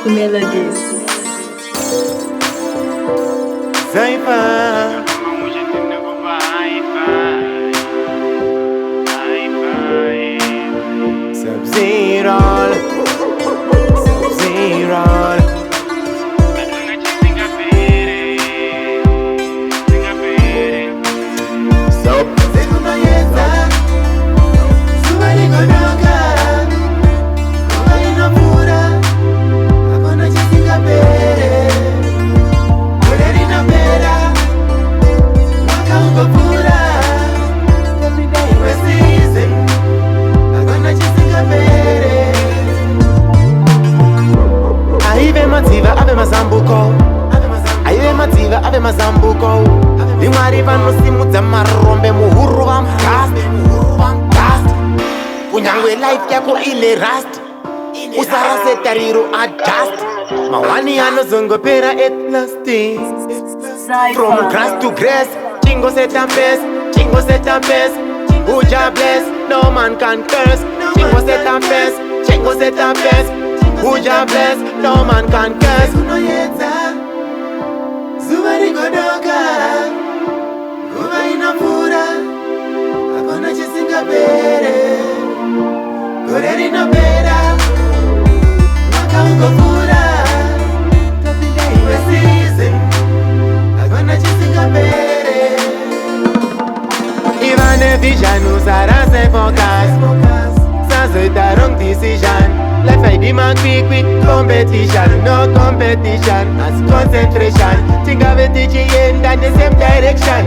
Melodies. Zaifa Sub-Zero kunoyedza zuva rigonoka nguva inopfuura hakuna chisingapere gore rinopera mwaka ungopfuura topinda imwe season hakuna chisingapere aive madziva ave mazambuko aive madziva ave mazambuko vimwari vanosimudza marombe muhuru vamugast kunyangwe life yako ine rust usarase tariro adjust mawani anozongopera at last from grass to grass chingo seta best uja bless no man can curse chingo seta best uja bless no man can curse kunoyedza zuva rigonoka nguva inopfuura hakuna chisingapere gore rinopera mwaka ungopfuura topinda imwe season hakuna chisingapere iva nevision usarase focus sazoita wrong decision life haidima quick competition no competition as concentration tingave tichienda the same direction